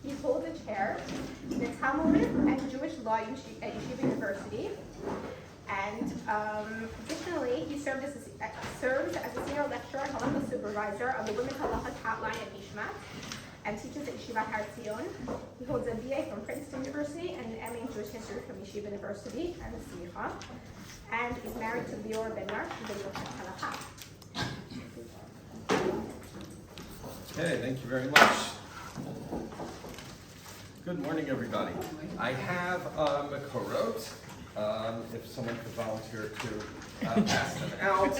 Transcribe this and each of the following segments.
He holds a chair in the Talmud and Jewish law at Yeshiva University. And additionally, he serves as a senior lecturer and Halachic Supervisor of the Women's Halachic Hotline at Nishmat, and teaches at Yeshiva Har Tzion. He holds a BA from Princeton University and an MA in Jewish History from Yeshiva University and a Smicha. And he's married to Rav Assaf Bednarsh, who's a Halachic. Okay, thank you very much. Good morning, everybody. I have Makorot. If someone could volunteer to pass them out.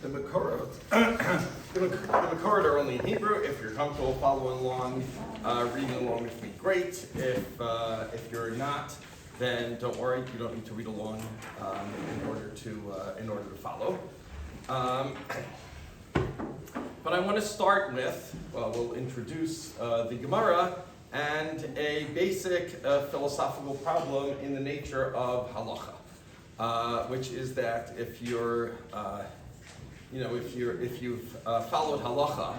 The Makorot are only in Hebrew. If you're comfortable following along, reading along with me, great. If you're not, then don't worry. You don't need to read along in order to follow. But I want to start with, we'll introduce the Gemara and a basic philosophical problem in the nature of halacha, which is that if you've followed halacha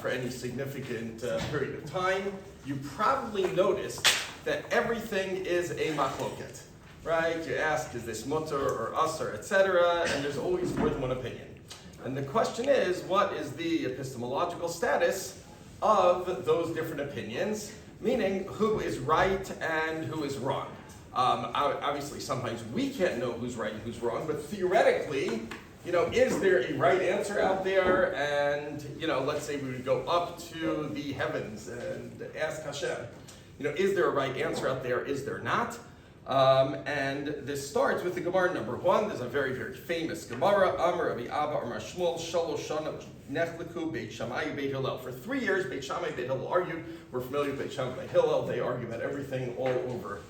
for any significant period of time, you probably noticed that everything is a machloket, right? You ask, is this mutter or asur, etc., and there's always more than one opinion. And the question is, what is the epistemological status of those different opinions, meaning who is right and who is wrong? Obviously, sometimes we can't know who's right and who's wrong, but theoretically, is there a right answer out there? And, let's say we would go up to the heavens and ask Hashem, is there a right answer out there? Is there not? And this starts with the Gemara number 1. There's a very, very famous Gemara. Amar Rabbi Abba Amar Shmuel Shalosh Shana Nechleku Beit Shammai Beit Hillel. For 3 years, Beit Shammai Beit Hillel argued. We're familiar with Beit Shammai Beit Hillel. They argue about everything all over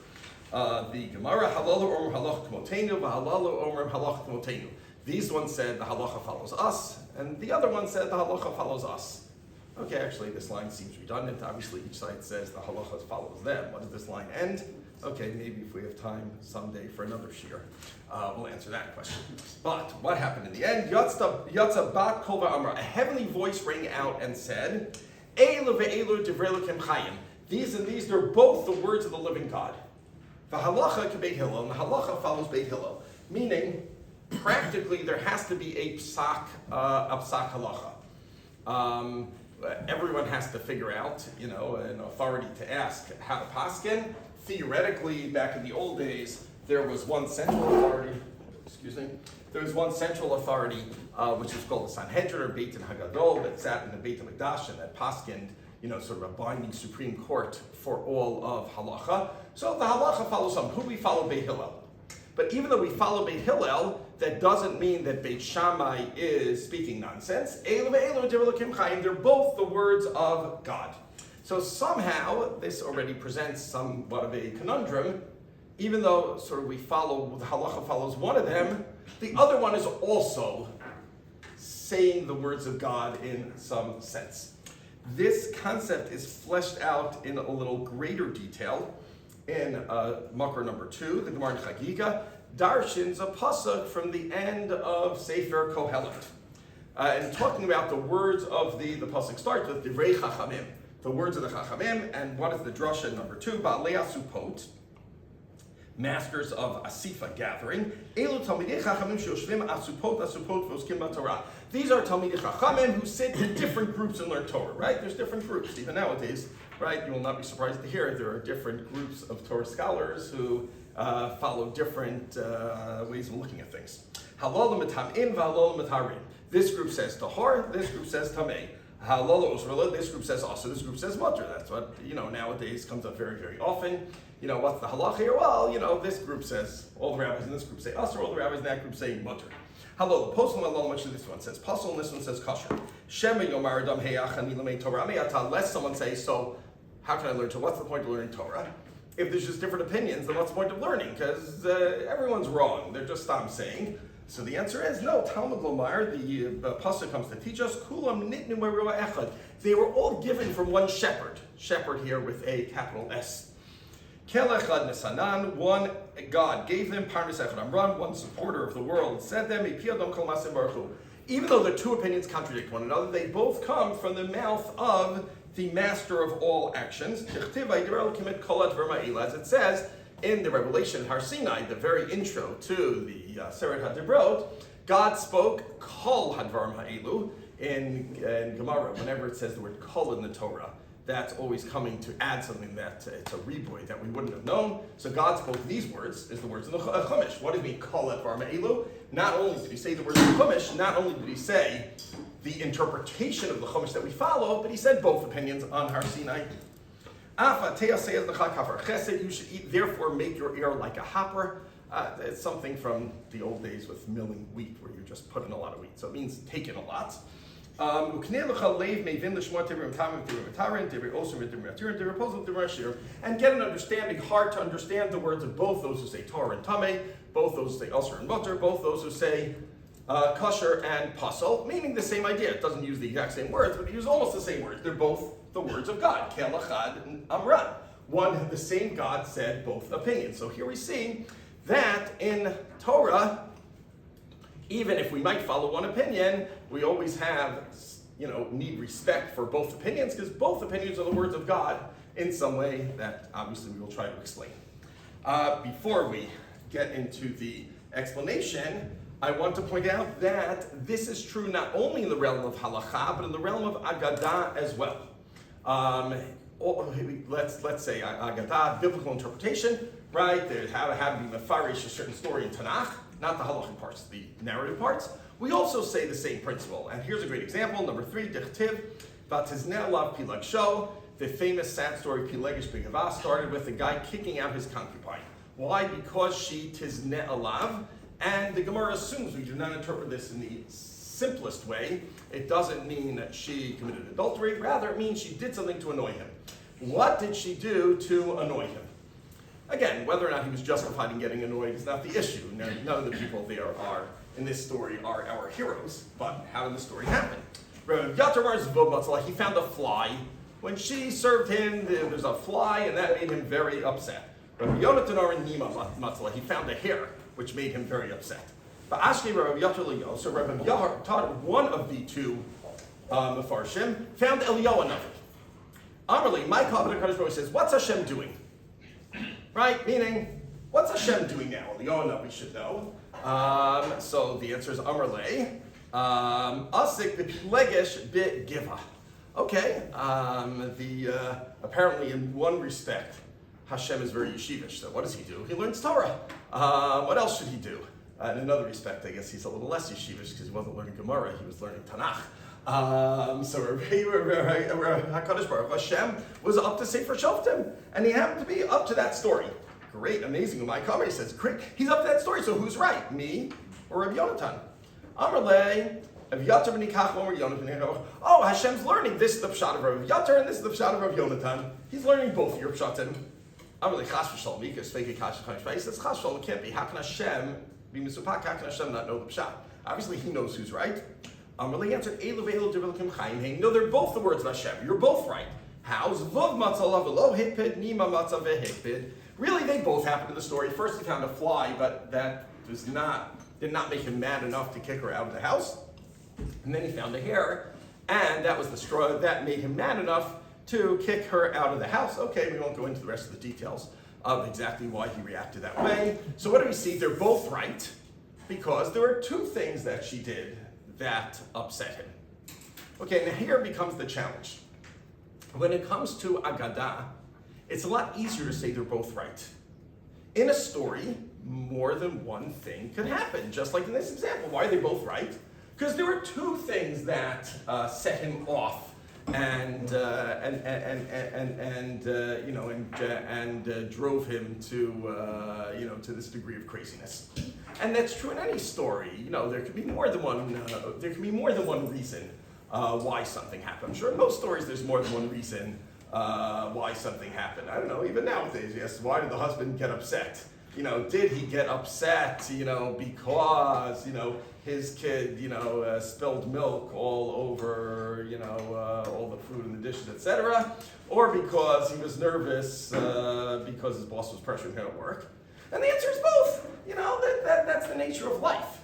the Gemara. Halalu Omer Halach Kmotenu, V'Halalu Omer Halach Kmotenu. These ones said the halacha follows us, and the other one said the halacha follows us. Okay, actually, this line seems redundant. Obviously, each side says the halacha follows them. What does this line end? Okay, maybe if we have time someday for another shir, we'll answer that question. But what happened in the end? Yatsa bat kol va'amra. A heavenly voice rang out and said, Eilu ve'eilu divrei Elokim chayim. These and these, they're both the words of the living God. V'halacha ke Beit Hillel, and the halacha follows Beit Hillel. Meaning, practically, there has to be a psak halacha. Everyone has to figure out, an authority to ask how to paskin. Theoretically, back in the old days, there was one central authority. There was one central authority, which is called the Sanhedrin or Beit Hagadol, that sat in the Beit HaMikdash and that paskind, sort of a binding supreme court for all of halacha. So the halacha follows some. Who we follow? Beit Hillel. But even though we follow Beit Hillel, that doesn't mean that Beit Shammai is speaking nonsense. They're both the words of God. So somehow, this already presents somewhat of a conundrum. Even though sort of we follow, the halacha follows one of them, the other one is also saying the words of God in some sense. This concept is fleshed out in a little greater detail in Makor number 2, the Gemara in Chagiga, darshins a pasuk from the end of Sefer Kohelet. And talking about the words of the pasuk starts with Divrei Chachamim, the words of the Chachamim, and what is the drasha number 2? Ba'alei Asupot, masters of Asifa gathering. Elu Talmidei Chachamim sheyoshvim Asupot v'oskim b'Torah. These are Talmidei Chachamim who sit in different groups and learn Torah, right? There's different groups, even nowadays, right? You will not be surprised to hear there are different groups of Torah scholars who follow different ways of looking at things. Halal m'tamim v'halal m'tarim. This group says tahor, this group says tamei. Halal osrela, this group says also, this group says mutter. That's what, nowadays comes up very, very often. What's the halacha here? Well, this group says, all the rabbis in this group say asur, all the rabbis in that group say mutter. Halal, posel halal, much of this one says pasul, and this one says kosher. Shema yomar adam heyach ani lamei Torah me'ata. Lest someone say, so how can I learn Torah? What's the point of learning Torah? If there's just different opinions, then what's the point of learning? Because everyone's wrong. They're just saying. So the answer is no. Talmud Lomar, the pasuk comes to teach us, Kulam nitnu meruah echad. They were all given from one shepherd. Shepherd here with a capital S. Kel echad nesanan, one God gave them, Parnas echad amran, one supporter of the world, said them, Ipi Adam kol masim baruch hu. even though the two opinions contradict one another, they both come from the mouth of the master of all actions. As it says in the Revelation Har Sinai, the very intro to the Seret HaDibrot, God spoke Kol Hadvarim Ha'elu in Gemara. Whenever it says the word Kol in the Torah, that's always coming to add something that it's a rebuy that we wouldn't have known. So God spoke these words, is the words in the Chumash. What does it mean, Kol Hadvarim Ha'elu? Not only did he say the words in the Chumash, not only did he say the interpretation of the Chumash that we follow, but he said both opinions on Har Sinai. You should eat, therefore make your ear like a hopper. It's something from the old days with milling wheat, where you just put in a lot of wheat. So it means take in a lot. And get an understanding, heart to understand the words of both those who say Torah and Tameh, both those who say Asr and Mutter, both those who say kosher and pasul, meaning the same idea. It doesn't use the exact same words, but it uses almost the same words. They're both the words of God, Kel Echad and Amran. The same God said both opinions. So here we see that in Torah, even if we might follow one opinion, we always have, need respect for both opinions, because both opinions are the words of God in some way that obviously we will try to explain. Before we get into the explanation, I want to point out that this is true not only in the realm of halacha, but in the realm of agadah as well. Let's say agadah, biblical interpretation, right? There have to be mefarish a certain story in Tanakh, not the halachic parts, the narrative parts. We also say the same principle. And here's a great example, number 3, Dichtiv, Vatizneh alav pilag sho. The famous sad story, Pilegish B'Gavah, started with a guy kicking out his concubine. Why? Because she tizneh alav. And the Gemara assumes we do not interpret this in the simplest way. It doesn't mean that she committed adultery. Rather, it means she did something to annoy him. What did she do to annoy him? Again, whether or not he was justified in getting annoyed is not the issue. None of the people there are, in this story, are our heroes. But how did the story happen? He found a fly. When she served him, there's a fly, and that made him very upset. He found a hair, which made him very upset. But Ashli Rav Yahar, so Rav Yahar taught one of the two Mefarshim, found Eliyahu Navi. Amarli, my Kabbalah Kadosh Baruch says, what's Hashem doing? Right? Meaning, what's Hashem doing now? Eliyahu Navi should know. So the answer is Amarle. Asik b'Pilegesh b'Giva. Okay. Apparently, in one respect, Hashem is very yeshivish. So what does he do? He learns Torah. What else should he do? In another respect, I guess he's a little less yeshivish because he wasn't learning Gemara, he was learning Tanakh. So HaKadosh Baruch Hashem was up to Sefer Shoftim, and he happened to be up to that story. Great, amazing. My comment says, great, he's up to that story, so who's right, me or Rabbi Yonatan? Amarle, oh, Hashem's learning. This is the pshat of Rabbi Yatar, and this is the pshat of Rabbi Yonatan. He's learning both your pshatim. Amarle chas v'shalom, because fake kash v'chayish. He says chas v'shalom can't be. How can Hashem be misupak? How can Hashem not know the pshat? Obviously, he knows who's right. Amarle answered, Elu ve'elu divelikim chayim. No, they're both the words of Hashem. You're both right. How's v'v matzah v'lo hikpid nima matzah v'hikpid? Really, they both happened in the story. First, he found a fly, but that did not make him mad enough to kick her out of the house. And then he found a hair, and that was the straw that made him mad enough to kick her out of the house. Okay, we won't go into the rest of the details of exactly why he reacted that way. So what do we see? They're both right, because there were two things that she did that upset him. Okay, now here becomes the challenge. When it comes to Agadah, it's a lot easier to say they're both right. In a story, more than one thing could happen, just like in this example. Why are they both right? Because there were two things that set him off and drove him to this degree of craziness. And that's true in any story. There could be more than one. There can be more than one reason why something happened. I'm sure in most stories there's more than one reason why something happened. I don't know. Even nowadays, yes. Why did the husband get upset? Did he get upset? Because his kid, spilled milk all over, all the food in the dishes, etc., or because he was nervous because his boss was pressuring him at work. And the answer is both. That's the nature of life.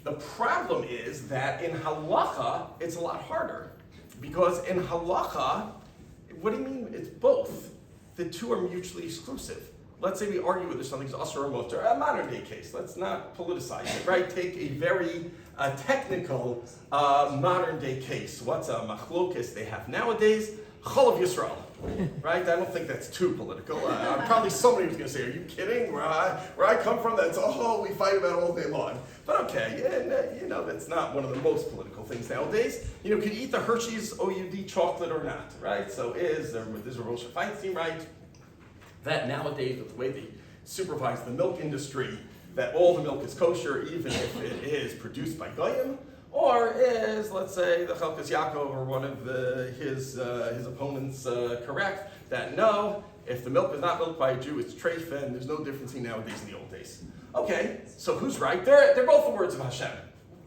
The problem is that in halacha, it's a lot harder. Because in halacha, what do you mean it's both? The two are mutually exclusive. Let's say we argue whether something's asur or mutar, a modern day case. Let's not politicize it, right? Take a very technical modern day case. What's a machlokes they have nowadays? Chol of Yisrael, right? I don't think that's too political. Probably somebody was going to say, are you kidding? Where I come from, that's all we fight about all day long. But okay, and, that's not one of the most political things nowadays. Can you eat the Hershey's OUD chocolate or not, right? So is Rosh Feinstein right? That nowadays, with the way they supervise the milk industry, that all the milk is kosher, even if it is produced by Goyim? Or is, let's say, the Chelkas Yaakov or one of his opponents correct that no, if the milk is not milked by a Jew, it's treif, and there's no difference nowadays in the old days. Okay, so who's right? They're both the words of Hashem.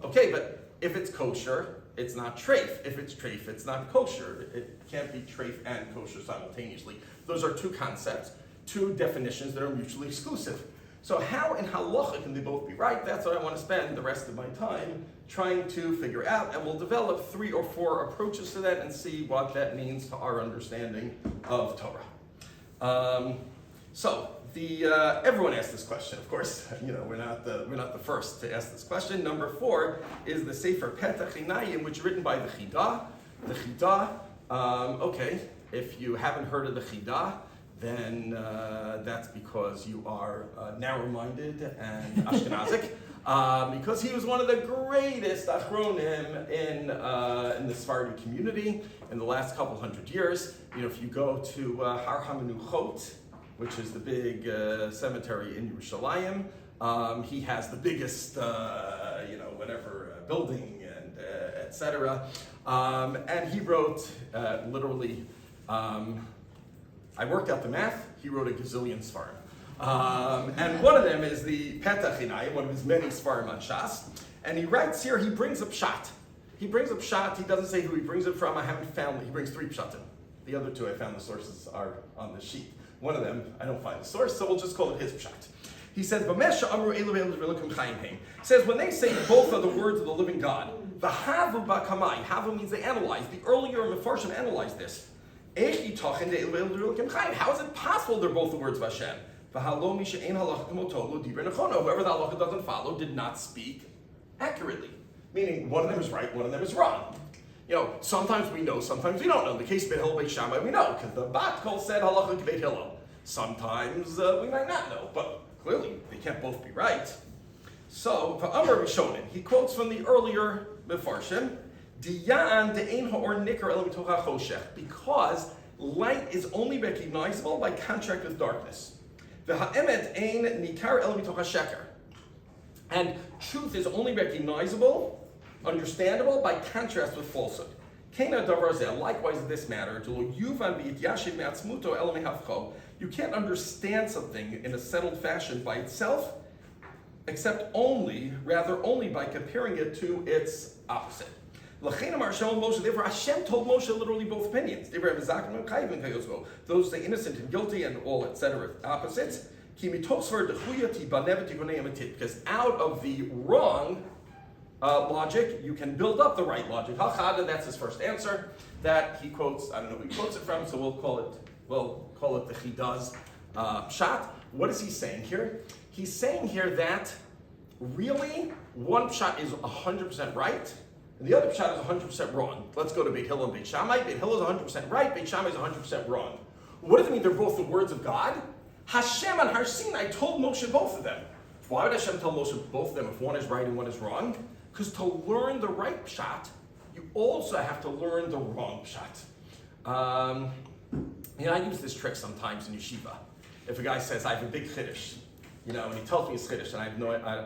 Okay, but if it's kosher, it's not treif. If it's treif, it's not kosher. It can't be treif and kosher simultaneously. Those are two concepts, two definitions that are mutually exclusive. So how in halacha can they both be right? That's what I want to spend the rest of my time trying to figure out, and we'll develop 3 or 4 approaches to that and see what that means to our understanding of Torah. Everyone asked this question, of course. We're not the first to ask this question. Number 4 is the Sefer Petach Chinayim, which is written by the Chidah. The Chidah, okay, if you haven't heard of the Chidah, then that's because you are narrow-minded and Ashkenazic. Because he was one of the greatest achronim in the Sephardi community in the last couple hundred years. If you go to Har HaMenuchot, which is the big cemetery in Yerushalayim, he has the biggest, building and etc. And he wrote literally. I worked out the math. He wrote a gazillion svarim. And one of them is the Petach Chinayim, one of his many svarim on Shas. And he writes here, he brings up pshat. He doesn't say who he brings it from. I haven't found, he brings 3 pshatim. The other 2 I found the sources are on the sheet. One of them, I don't find the source, so we'll just call it his pshat. He says, says when they say both are the words of the living God, the havu bakamai, havu means they analyze. The earlier Mefarshim analyzed this. How is it possible they're both the words of Hashem? Whoever the halacha doesn't follow did not speak accurately. Meaning one of them is right, one of them is wrong. Sometimes we know, sometimes we don't know. In the case of Beit Hillel, Beit Shammai, we know, because the Bat Kol said halacha Beit Hillel. Sometimes we might not know, but clearly they can't both be right. So, Amar Rishonim, he quotes from the earlier Mefarshim, because light is only recognizable by contrast with darkness. And truth is only recognizable, understandable, by contrast with falsehood. Likewise in this matter, you can't understand something in a settled fashion by itself, except only by comparing it to its opposite. Therefore, Hashem told Moshe literally both opinions. Those say innocent and guilty and all, etc. opposites. Because out of the wrong logic, you can build up the right logic. That's his first answer. That he quotes. I don't know who he quotes it from, so we'll call it the Chidah's pshat. What is he saying here? He's saying here that really one pshat is 100% right. And the other pshat is 100% wrong. Let's go to Beit Hillel and Beit Shammai. Beit Hillel is 100% right, Beit Shammai is 100% wrong. What does it mean they're both the words of God? Hashem on Har Sinai told Moshe both of them. Why would Hashem tell Moshe both of them if one is right and one is wrong? Because to learn the right pshat, you also have to learn the wrong pshat. I use this trick sometimes in yeshiva. If a guy says, I have a big chiddush, and he tells me his chiddush, and I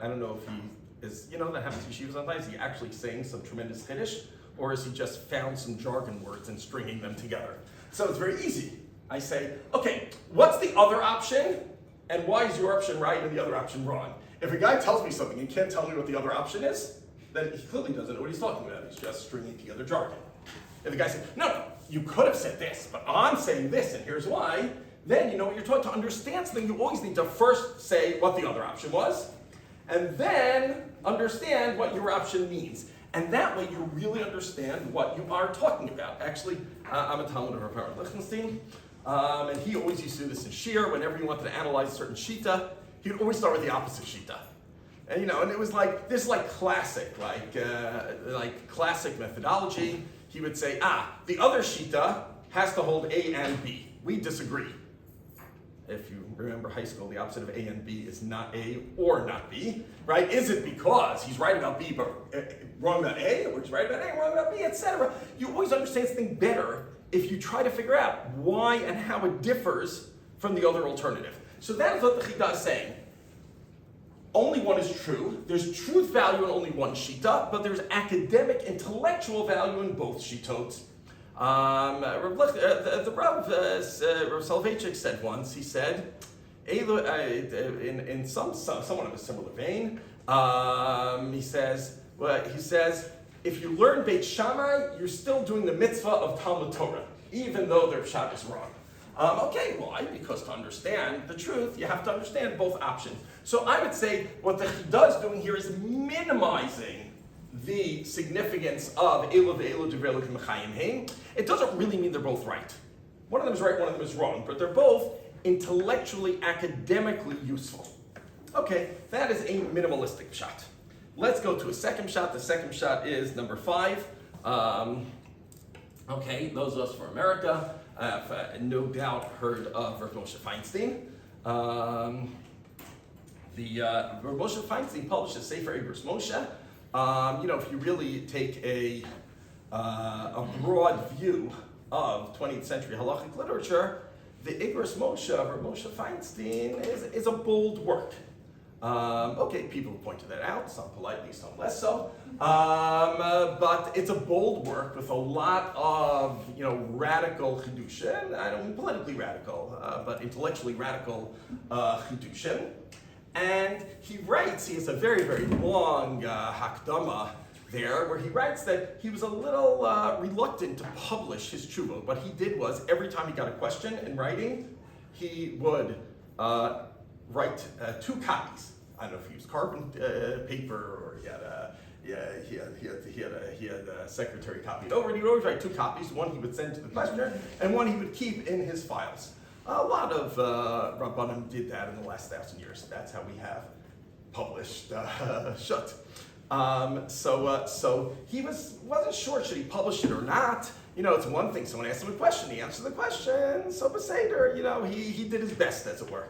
don't know if he is, that happens to yeshiva sometimes, is he actually saying some tremendous chiddush, or is he just found some jargon words and stringing them together? So it's very easy. I say, okay, what's the other option, and why is your option right and the other option wrong? If a guy tells me something and can't tell me what the other option is, then he clearly doesn't know what he's talking about. He's just stringing together jargon. If the guy says, no, you could have said this, but I'm saying this, and here's why, then when you're taught to understand something, you always need to first say what the other option was, and then understand what your option means. And that way you really understand what you are talking about. Actually, I'm a Talmud of Rav Lichtenstein, and he always used to do this in Shir. Whenever he wanted to analyze a certain Shita, he would always start with the opposite Shita. And and it was like this, classic, classic methodology. He would say, the other Shita has to hold A and B. We disagree. If you remember high school, the opposite of A and B is not A or not B, right? Is it because he's right about B but wrong about A, or he's right about A, wrong about B, etc.? You always understand something better if you try to figure out why and how it differs from the other alternative. So that is what the Chida is saying. Only one is true. There's truth value in only one Shita, but there's academic, intellectual value in both Shitot. The Rav Soloveitchik said once, he said, in somewhat of a similar vein, he says, if you learn Beit Shammai, you're still doing the mitzvah of Talmud Torah, even though their pshat is wrong. Okay, why? Because to understand the truth, you have to understand both options. So I would say what the Chida is doing here is minimizing the significance of Elo ve'elo divrei Elokim mechayim hein. It doesn't really mean they're both right. One of them is right, one of them is wrong, but they're both intellectually, academically useful. Okay, that is a minimalistic shot. Let's go to a second shot. The second shot is number 5. Okay, those of us from America have no doubt heard of Rav Moshe Feinstein. Rav Moshe Feinstein published a Sefer Igros Moshe. If you really take a broad view of 20th century halachic literature, the Igros Moshe of Rav Moshe Feinstein is a bold work. Okay, people pointed that out, some politely, some less so. But it's a bold work with a lot of, radical chidushin. I don't mean politically radical, but intellectually radical chidushin. And he has a very, very long hakdama there, where he writes that he was a little reluctant to publish his tshuva. What he did was, every time he got a question in writing, he would write 2 copies. I don't know if he used carbon paper or he had a secretary copied over, and he would always write 2 copies. One he would send to the questioner, and one he would keep in his files. A lot of Rabbanim did that in the last 1,000 years. That's how we have published Shut. So he wasn't sure, should he publish it or not? It's one thing, someone asked him a question, he answered the question, so Beseder, he did his best, as it were.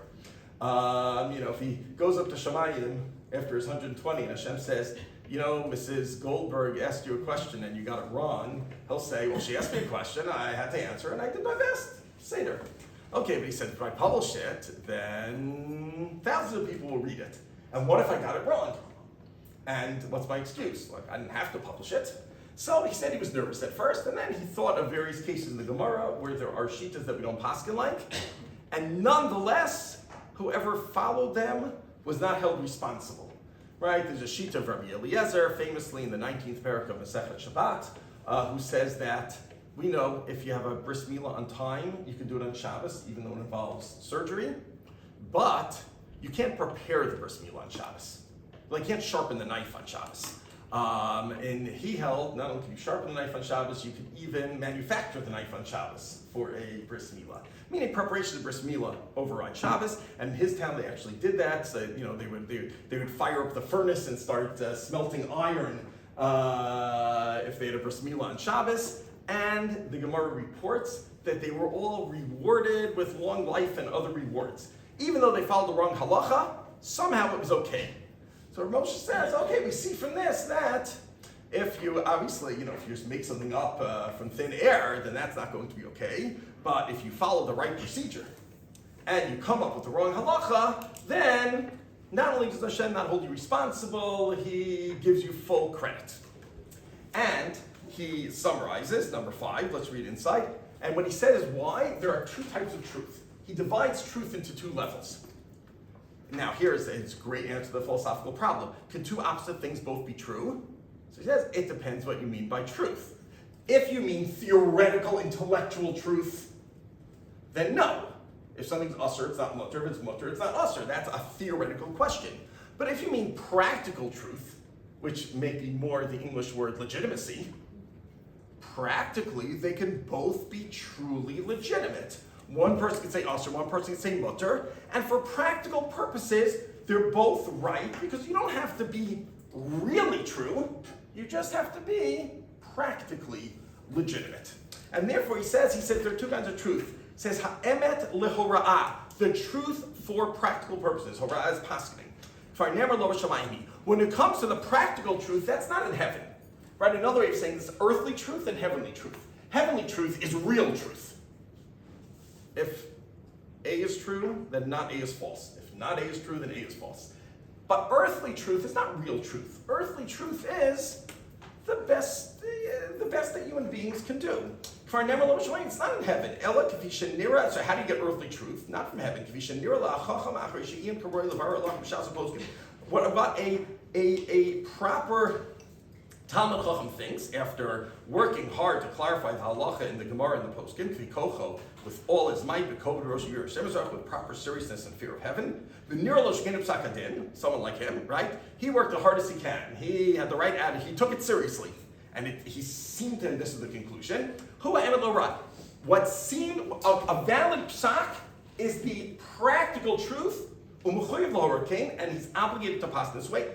If he goes up to Shemayim after his 120 and Hashem says, Mrs. Goldberg asked you a question and you got it wrong, he'll say, well, she asked me a question, I had to answer, and I did my best. Seder. Okay, but he said, if I publish it, then thousands of people will read it. And what if I got it wrong? And what's my excuse? I didn't have to publish it. So he said he was nervous at first, and then he thought of various cases in the Gemara where there are shitas that we don't paskin like, and nonetheless, whoever followed them was not held responsible. Right? There's a shita of Rabbi Eliezer, famously in the 19th parak of Masechet Shabbat, who says that we know if you have a bris milah on time, you can do it on Shabbos, even though it involves surgery, but you can't prepare the bris milah on Shabbos. You can't sharpen the knife on Shabbos. And he held, not only can you sharpen the knife on Shabbos, you can even manufacture the knife on Shabbos for a bris milah. Meaning preparation of bris milah over on Shabbos, and in his town they actually did that. So they would fire up the furnace and start smelting iron if they had a bris milah on Shabbos. And the Gemara reports that they were all rewarded with long life and other rewards. Even though they followed the wrong halacha, somehow it was okay. So Moshe says, okay, we see from this that if you, obviously, if you just make something up from thin air, then that's not going to be okay. But if you follow the right procedure and you come up with the wrong halacha, then not only does Hashem not hold you responsible, he gives you full credit. And he summarizes, number 5, let's read inside. And what he said is why there are 2 types of truth. He divides truth into 2 levels. Now here's his great answer to the philosophical problem. Can 2 opposite things both be true? So he says, it depends what you mean by truth. If you mean theoretical, intellectual truth, then no. If something's usher, it's not mutter. If it's mutter, it's not usher. That's a theoretical question. But if you mean practical truth, which may be more the English word legitimacy, practically they can both be truly legitimate. One person can say usher, one person can say mutter, and for practical purposes, they're both right because you don't have to be really true, you just have to be practically legitimate. And therefore he says there are two kinds of truth. He says ha'emet lehora'ah, the truth for practical purposes. Hora'ah is paskening. When it comes to the practical truth, that's not in heaven. Right? Another way of saying this, earthly truth and heavenly truth. Heavenly truth is real truth. If A is true, then not A is false. If not A is true, then A is false. But earthly truth is not real truth. Earthly truth is the best that human beings can do. It's not in heaven. So how do you get earthly truth? Not from heaven. What about a proper Talmud Chacham thinks, after working hard to clarify the halacha in the Gemara and the Poskim, Kvikocho, with all his might, with proper seriousness and fear of heaven, the Nirolosh Genub Sakadin, someone like him, right? He worked the hardest he can. He had the right attitude. He took it seriously. And he seemed to, and this is the conclusion, what seemed a valid psak is the practical truth, and he's obligated to pass this way,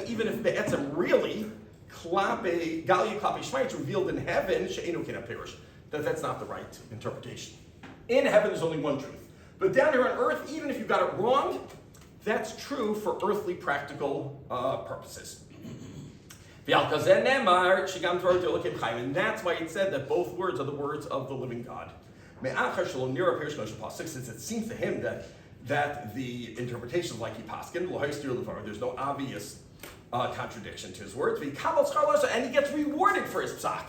even if be'etzem really, Gali Klapi Shmai, revealed in heaven, She'enu Kina Perish, that's not the right interpretation. In heaven, there's only one truth. But down here on earth, even if you got it wrong, that's true for earthly practical purposes. And that's why it said that both words are the words of the living God. Since it seems to him that the interpretation is like he paskin, there's no obvious contradiction to his words, and he gets rewarded for his psak.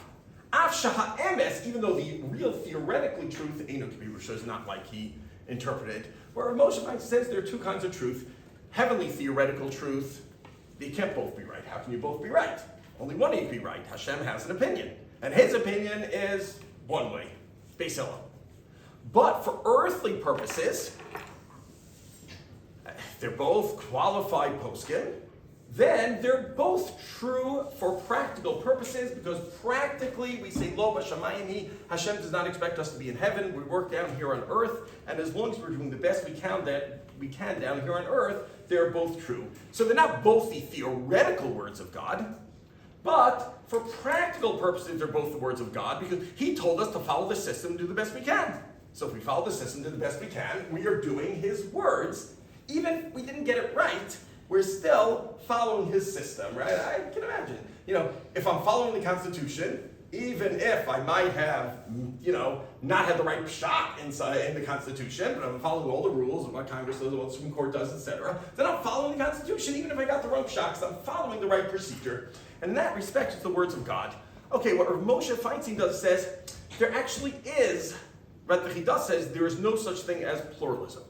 Even though the real theoretically truth is not like he interpreted, where Moshe says there are two kinds of truth. Heavenly theoretical truth, they can't both be right. How can you both be right? Only one can be right. Hashem has an opinion, and his opinion is one way, Beis Hillel. But for earthly purposes, they're both qualified poskim, then they're both true for practical purposes, because practically we say, Lo b'shamayim, Hashem does not expect us to be in heaven, we work down here on earth, and as long as we're doing the best we can down here on earth, they're both true. So they're not both the theoretical words of God, but for practical purposes, they're both the words of God, because he told us to follow the system, do the best we can. So if we follow the system, do the best we can, we are doing his words. Even if we didn't get it right, we're still following his system, right? I can imagine. If I'm following the Constitution, even if I might have, not had the right shot inside in the Constitution, but I'm following all the rules of what Congress does, what the Supreme Court does, etc., then I'm following the Constitution, even if I got the wrong shot, because I'm following the right procedure. And in that respect, it's the words of God. Okay, what Rav Moshe Feinstein does says, there actually is, right, the Chidah says, there is no such thing as pluralism.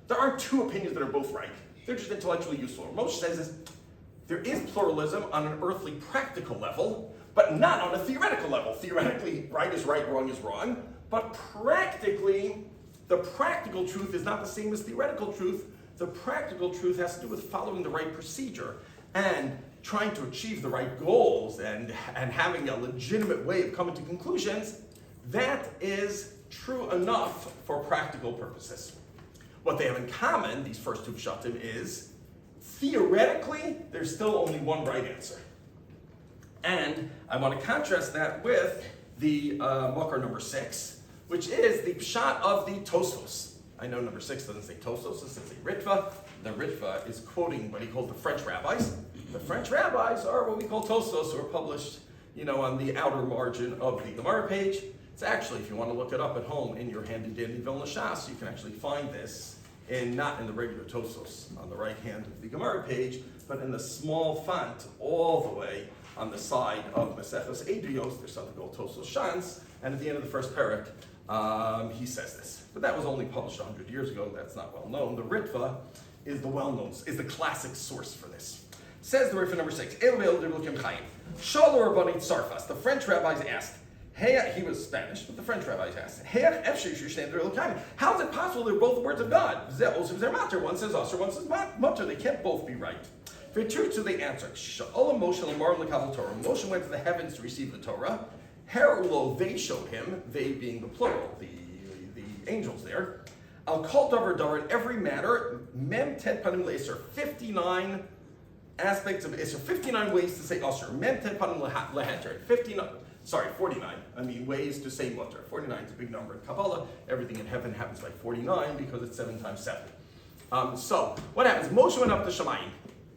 There aren't two opinions that are both right. They're just intellectually useful. What Moshe says is, there is pluralism on an earthly practical level, but not on a theoretical level. Theoretically, right is right, wrong is wrong. But practically, the practical truth is not the same as theoretical truth. The practical truth has to do with following the right procedure and trying to achieve the right goals and having a legitimate way of coming to conclusions. That is true enough for practical purposes. What they have in common, these first two pshatim, is theoretically, there's still only one right answer. And I want to contrast that with the Makar number 6, which is the pshat of the Tosfos. I know number 6 doesn't say Tosfos, it says a Ritva. The Ritva is quoting what he calls the French rabbis. The French rabbis are what we call Tosfos, who are published, on the outer margin of the Gemara page. It's actually, if you want to look it up at home in your handy-dandy Vilna Shas, you can actually find this not in the regular Tosfos on the right hand of the Gemara page, but in the small font all the way on the side of Maseches Edrios. There's something called Tosfos Shans, and at the end of the first parak, he says this. But that was only published 100 years ago. That's not well known. The Ritva is the classic source for this. Says the Ritva number 6. The French rabbis asked, Hey, he was Spanish, but the French rabbis asked, how is it possible they're both words of God? One says usher, one says mutter. They can't both be right. Very true, so they answered. Moshe went to the heavens to receive the Torah. Herulo, they showed him, they being the plural, the angels there. Al kol davar davar, in every matter, mem tet panim le'eser, 59 aspects of Isser, 59 ways to say usher. Mem tet panim le'heter, 49 ways to say mutter. 49 is a big number in Kabbalah. Everything in heaven happens by 49 because it's 7 times 7. So, what happens? Moshe went up to Shemayim,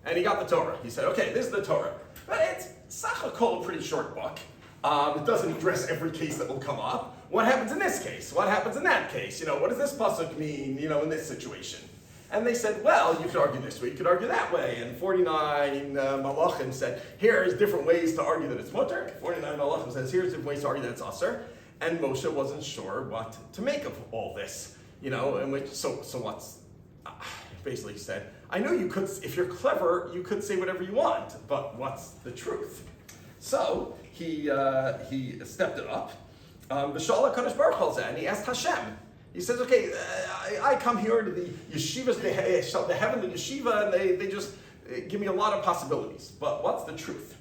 and he got the Torah. He said, okay, this is the Torah. But it's Sachakol, a pretty short book. It doesn't address every case that will come up. What happens in this case? What happens in that case? What does this pasuk mean, in this situation? And they said, well, you could argue this way, you could argue that way. And 49 malachim said, here's different ways to argue that it's mutter. 49 malachim says, here's different ways to argue that it's aser. And Moshe wasn't sure what to make of all this. Basically he said, I know you could, if you're clever, you could say whatever you want, but what's the truth? So he stepped it up. B'shala Kadosh Baruch Hu, and he asked Hashem. He says, okay, I come here to the yeshivas, the heavenly yeshiva, and they just give me a lot of possibilities. But what's the truth?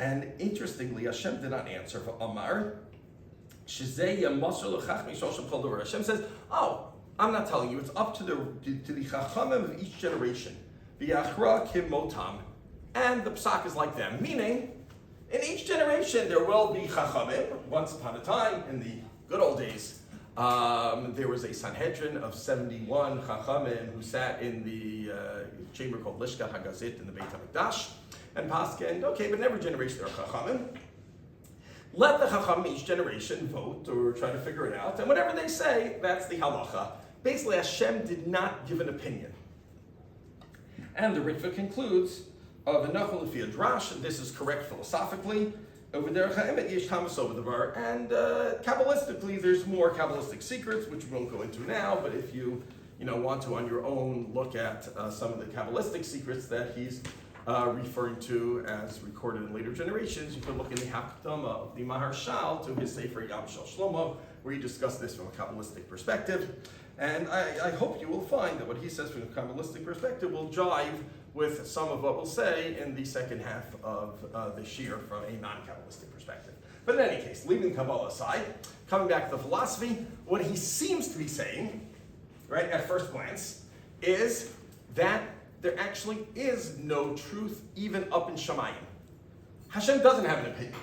And interestingly, Hashem did not answer. Amar, Hashem says, oh, I'm not telling you. It's up to the chachamim of each generation. V'yachra kim motam, and the psak is like them, meaning, in each generation there will be chachamim. Once upon a time, in the good old days, there was a Sanhedrin of 71 chachamim who sat in the chamber called Lishka Hagazit in the Beit HaMikdash, and paskened, okay, but in every generation there are chachamim. Let the chacham each generation vote or try to figure it out, and whatever they say, that's the halacha. Basically, Hashem did not give an opinion. And the Ritva concludes, V'nachol lefi hadrash, this is correct philosophically, and Kabbalistically, there's more Kabbalistic secrets, which we won't go into now, but if you want to on your own look at some of the Kabbalistic secrets that he's referring to as recorded in later generations, you can look in the Hakdama of the Maharshal to his Sefer Yam Shel Shlomo, where he discussed this from a Kabbalistic perspective. And I hope you will find that what he says from a Kabbalistic perspective will jive with some of what we'll say in the second half of the Shir from a non-Kabbalistic perspective. But in any case, leaving Kabbalah aside, coming back to the philosophy, what he seems to be saying, right, at first glance, is that there actually is no truth even up in Shemayim. Hashem doesn't have an opinion.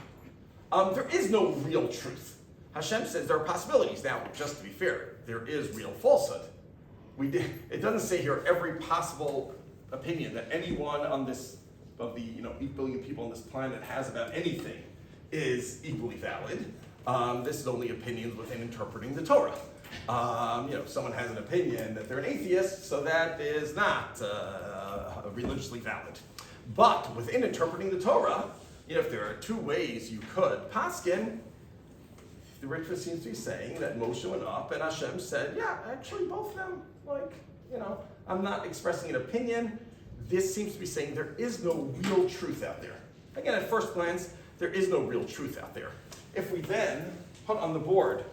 There is no real truth. Hashem says there are possibilities. Now, just to be fair, there is real falsehood. It doesn't say here every possible opinion that anyone on this, of the 8 billion people on this planet has about anything is equally valid. This is only opinions within interpreting the Torah. Someone has an opinion that they're an atheist, so that is not religiously valid. But within interpreting the Torah, if there are 2 ways you could paskin, the Ritva seems to be saying that Moshe went up and Hashem said, yeah, actually both of them, I'm not expressing an opinion. This seems to be saying there is no real truth out there. Again, at first glance, there is no real truth out there. If we then put on the board,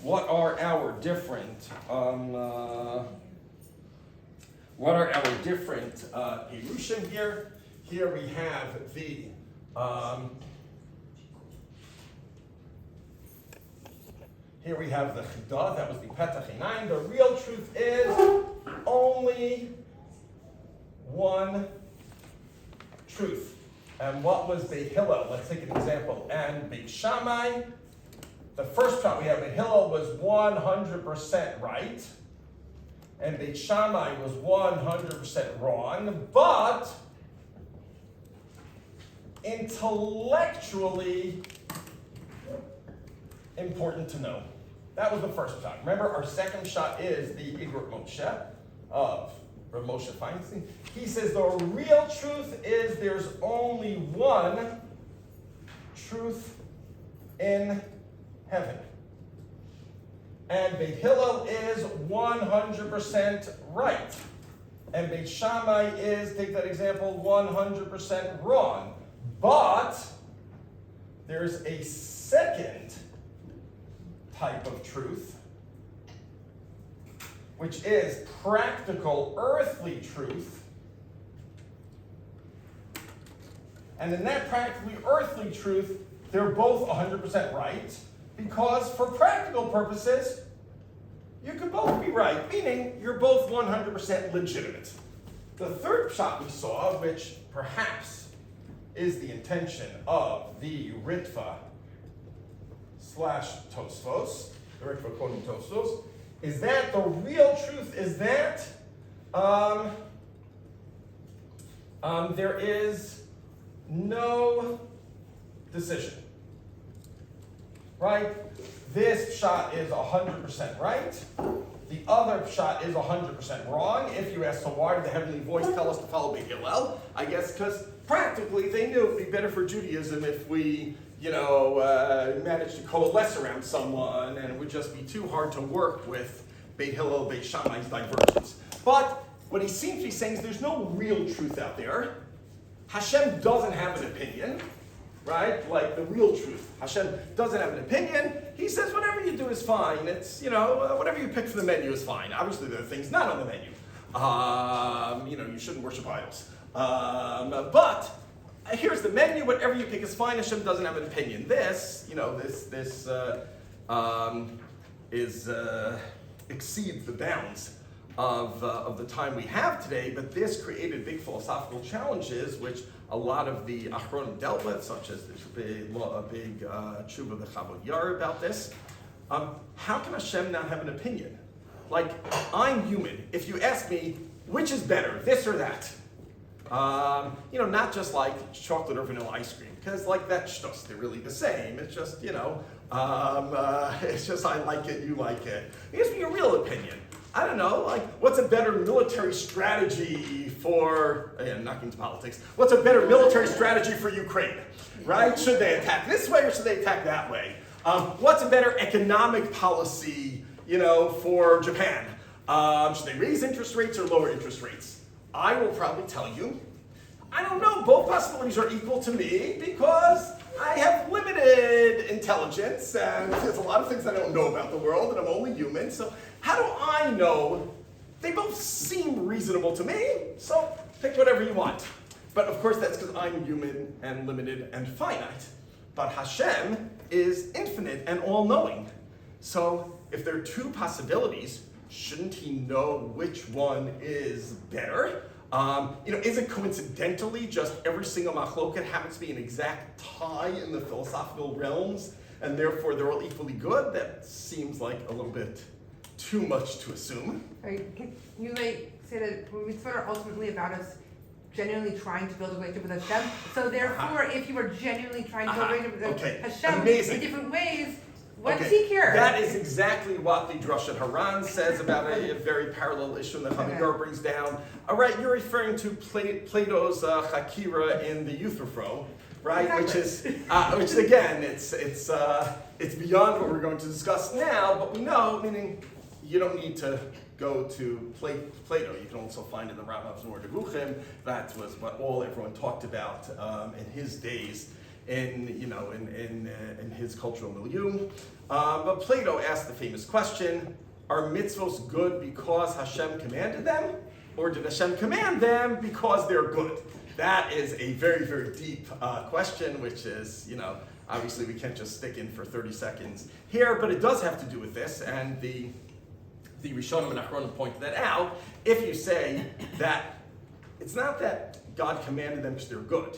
what are our different Pirushim here? Here we have the Chidah, that was the Petach Einayim. The real truth is only one truth. And what was Beit Hillel? Let's take an example. And Beit Shammai, the first shot we have, Beit Hillel was 100% right. And Beit Shammai was 100% wrong. But intellectually important to know. That was the first shot. Remember, our second shot is the Igor Moshe of Rav Moshe Feinstein. He says the real truth is there's only one truth in heaven. And Beit Hillel is 100% right. And Beit Shammai is, take that example, 100% wrong. But there's a second type of truth, which is practical earthly truth. And in that practically earthly truth, they're both 100% right, because for practical purposes, you can both be right, meaning you're both 100% legitimate. The third shot we saw, which perhaps is the intention of the Ritva / Tosfos, the Ritva quoting Tosfos, is that the real truth is that there is no decision, right? This shot is 100% right. The other shot is 100% wrong. If you ask, so why did the heavenly voice tell us to follow Beit Hillel? I guess because practically they knew it would be better for Judaism if we, managed to coalesce around someone, and it would just be too hard to work with Beit Hillel, Beit Shammai's divergence. But what he seems to be saying is there's no real truth out there. Hashem doesn't have an opinion, right? Like the real truth. Hashem doesn't have an opinion. He says whatever you do is fine. It's, whatever you pick for the menu is fine. Obviously there are things not on the menu. You shouldn't worship idols. But here's the menu. Whatever you pick is fine. Hashem doesn't have an opinion. This exceeds the bounds of the time we have today, but this created big philosophical challenges, which a lot of the Achronim dealt with, such as there's a big tshuva b'chavod yar about this. How can Hashem not have an opinion? Like, I'm human. If you ask me, which is better, this or that? Not just like chocolate or vanilla ice cream, because like that's just, they're really the same. It's just, it's just I like it, you like it. It gives me a real opinion. I don't know, like, what's a better military strategy for, not into politics, what's a better military strategy for Ukraine, right? Should they attack this way or should they attack that way? What's a better economic policy, for Japan? Should they raise interest rates or lower interest rates? I will probably tell you, I don't know, both possibilities are equal to me because I have limited intelligence and there's a lot of things I don't know about the world and I'm only human, so how do I know? They both seem reasonable to me, so pick whatever you want. But of course that's because I'm human and limited and finite. But Hashem is infinite and all-knowing. So if there are two possibilities, shouldn't he know which one is better? Is it coincidentally just every single machloket happens to be an exact tie in the philosophical realms, and therefore they're all equally good? That seems like a little bit too much to assume. Right. Can you say that mitzvot are ultimately about us genuinely trying to build a relationship with Hashem? So therefore, if you are genuinely trying to build a relationship with Hashem Amazing. in different ways, what does he care? That is exactly what the Drush at Haran says about a very parallel issue that Chavigar brings down. All right, you're referring to Plato's Chakira in the Euthyphro, right? Exactly. Which is again, it's beyond what we're going to discuss now, but we know, meaning you don't need to go to Plato. You can also find in the Rambam's Nor Devuchim, that was what everyone talked about in his days. In his cultural milieu. But Plato asked the famous question, are mitzvos good because Hashem commanded them? Or did Hashem command them because they're good? That is a very, very deep question, which is, obviously we can't just stick in for 30 seconds here, but it does have to do with this, and the Rishonim and Achronim pointed that out. If you say that it's not that God commanded them because they're good,